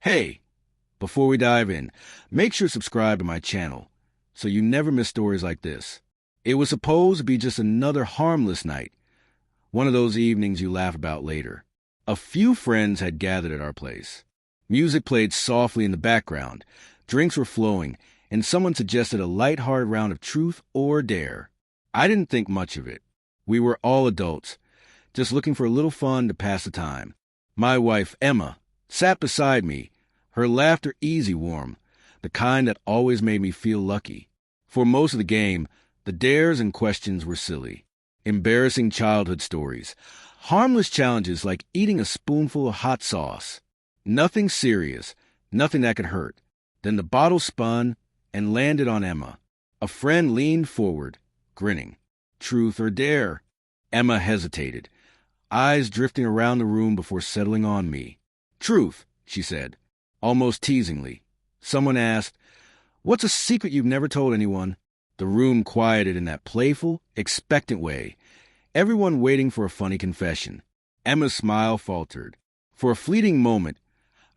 Hey, before we dive in, make sure to subscribe to my channel so you never miss stories like this. It was supposed to be just another harmless night, one of those evenings you laugh about later. A few friends had gathered at our place. Music played softly in the background, drinks were flowing, and someone suggested a light-hearted round of truth or dare. I didn't think much of it. We were all adults, just looking for a little fun to pass the time. My wife, Emma, sat beside me, her laughter easy warm, the kind that always made me feel lucky. For most of the game, the dares and questions were silly. Embarrassing childhood stories. Harmless challenges like eating a spoonful of hot sauce. Nothing serious, nothing that could hurt. Then the bottle spun and landed on Emma. A friend leaned forward, grinning. Truth or dare? Emma hesitated, eyes drifting around the room before settling on me. Truth, she said, almost teasingly. Someone asked, "What's a secret you've never told anyone?" The room quieted in that playful, expectant way, everyone waiting for a funny confession. Emma's smile faltered. For a fleeting moment,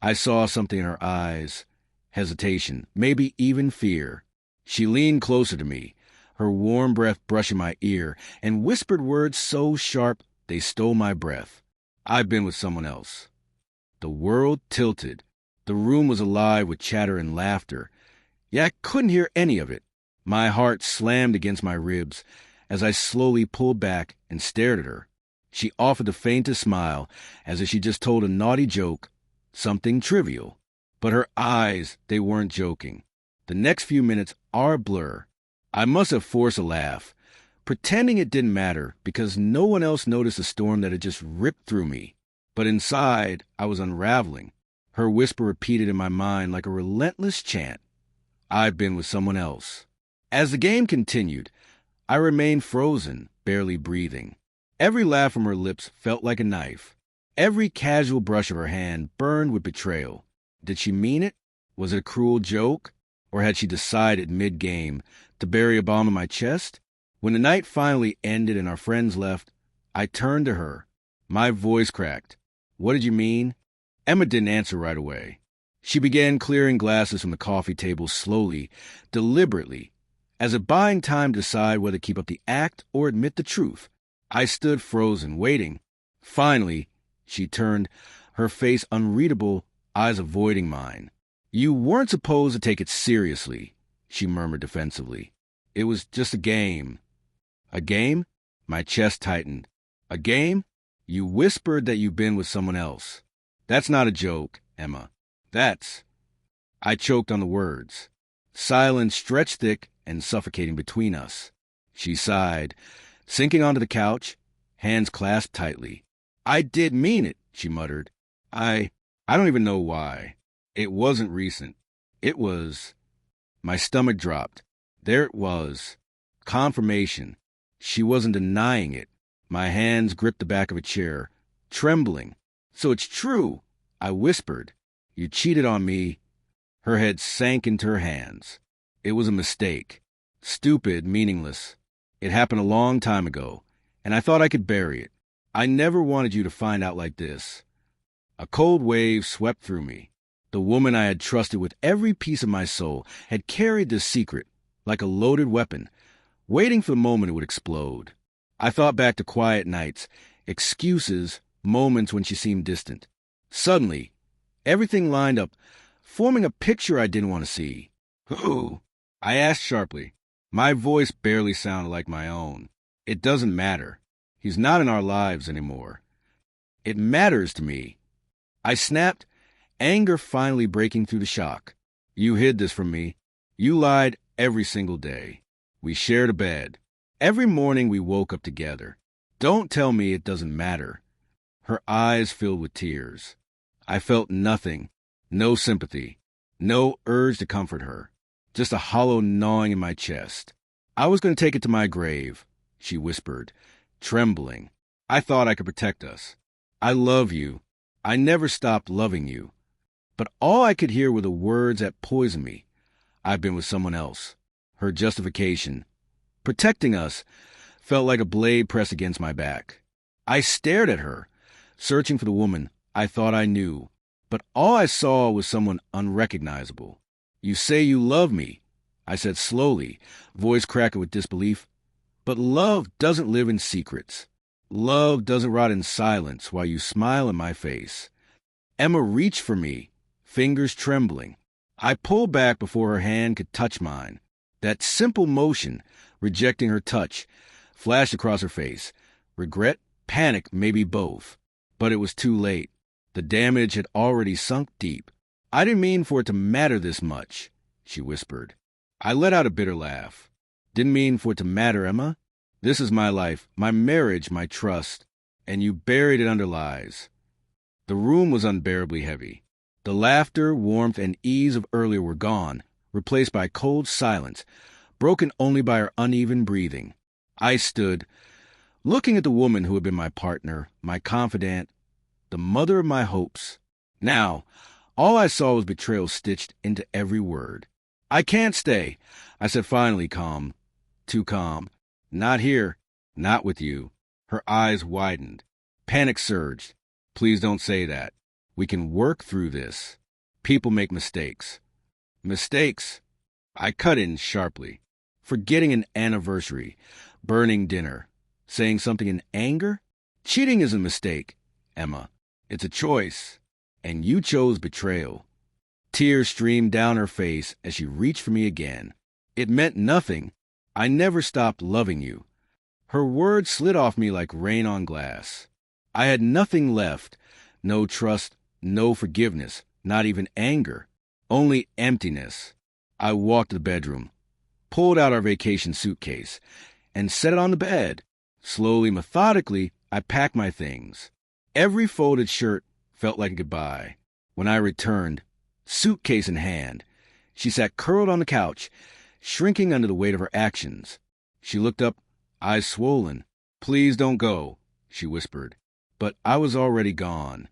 I saw something in her eyes. Hesitation, maybe even fear. She leaned closer to me, her warm breath brushing my ear, and whispered words so sharp they stole my breath. "I've been with someone else." The world tilted. The room was alive with chatter and laughter, yet I couldn't hear any of it. My heart slammed against my ribs as I slowly pulled back and stared at her. She offered the faintest smile, as if she just told a naughty joke, something trivial. But her eyes, they weren't joking. The next few minutes are a blur. I must have forced a laugh, pretending it didn't matter because no one else noticed the storm that had just ripped through me. But inside, I was unraveling. Her whisper repeated in my mind like a relentless chant. I've been with someone else. As the game continued, I remained frozen, barely breathing. Every laugh from her lips felt like a knife. Every casual brush of her hand burned with betrayal. Did she mean it? Was it a cruel joke? Or had she decided mid-game to bury a bomb in my chest? When the night finally ended and our friends left, I turned to her. My voice cracked. "What did you mean?" Emma didn't answer right away. She began clearing glasses from the coffee table slowly, deliberately, as if buying time to decide whether to keep up the act or admit the truth. I stood frozen, waiting. Finally, she turned, her face unreadable, eyes avoiding mine. "You weren't supposed to take it seriously," she murmured defensively. "It was just a game." "A game?" My chest tightened. "A game? You whispered that you've been with someone else. That's not a joke, Emma. That's—" I choked on the words. Silence stretched thick and suffocating between us. She sighed, sinking onto the couch, hands clasped tightly. "I did mean it," she muttered. I don't even know why. It wasn't recent. It was... My stomach dropped. There it was. Confirmation. She wasn't denying it. My hands gripped the back of a chair, trembling. "So it's true," I whispered. "You cheated on me." Her head sank into her hands. It was a mistake. Stupid, meaningless. It happened a long time ago, and I thought I could bury it. I never wanted you to find out like this. A cold wave swept through me. The woman I had trusted with every piece of my soul had carried this secret, like a loaded weapon, waiting for the moment it would explode. I thought back to quiet nights, excuses, moments when she seemed distant. Suddenly, everything lined up, forming a picture I didn't want to see. "Who?" I asked sharply. My voice barely sounded like my own. "It doesn't matter. He's not in our lives anymore." "It matters to me." I snapped, anger finally breaking through the shock. "You hid this from me. You lied every single day. We shared a bed. Every morning we woke up together. Don't tell me it doesn't matter." Her eyes filled with tears. I felt nothing, no sympathy, no urge to comfort her, just a hollow gnawing in my chest. "I was going to take it to my grave," she whispered, trembling. "I thought I could protect us. I love you. I never stopped loving you." But all I could hear were the words that poisoned me. "I've been with someone else." Her justification, protecting us, felt like a blade pressed against my back. I stared at her, searching for the woman I thought I knew, But all I saw was someone unrecognizable. "You say you love me," I said slowly, voice cracking with disbelief. "But love doesn't live in secrets. Love doesn't rot in silence while you smile in my face." Emma reached for me, fingers trembling. I pulled back before her hand could touch mine. That simple motion, rejecting her touch, flashed across her face. Regret, panic, maybe both. But it was too late. The damage had already sunk deep. "I didn't mean for it to matter this much," she whispered. I let out a bitter laugh. "Didn't mean for it to matter, Emma. This is my life, my marriage, my trust, and you buried it under lies." The room was unbearably heavy. The laughter, warmth, and ease of earlier were gone, replaced by cold silence, broken only by her uneven breathing. I stood, looking at the woman who had been my partner, my confidant, the mother of my hopes. Now, all I saw was betrayal stitched into every word. "I can't stay," I said finally, calm, too calm. "Not here, not with you." Her eyes widened. Panic surged. "Please don't say that. We can work through this. People make mistakes." "Mistakes?" I cut in sharply. "Forgetting an anniversary, burning dinner, saying something in anger? Cheating is a mistake, Emma. It's a choice, and you chose betrayal." Tears streamed down her face as she reached for me again. "It meant nothing. I never stopped loving you." Her words slid off me like rain on glass. I had nothing left. No trust, no forgiveness, not even anger. Only emptiness. I walked to the bedroom, pulled out our vacation suitcase, and set it on the bed. Slowly, methodically, I packed my things. Every folded shirt felt like a goodbye. When I returned, suitcase in hand, she sat curled on the couch, shrinking under the weight of her actions. She looked up, eyes swollen. "Please don't go," she whispered. But I was already gone.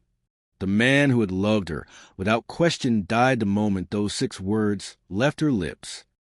The man who had loved her, without question, died the moment those 6 words left her lips.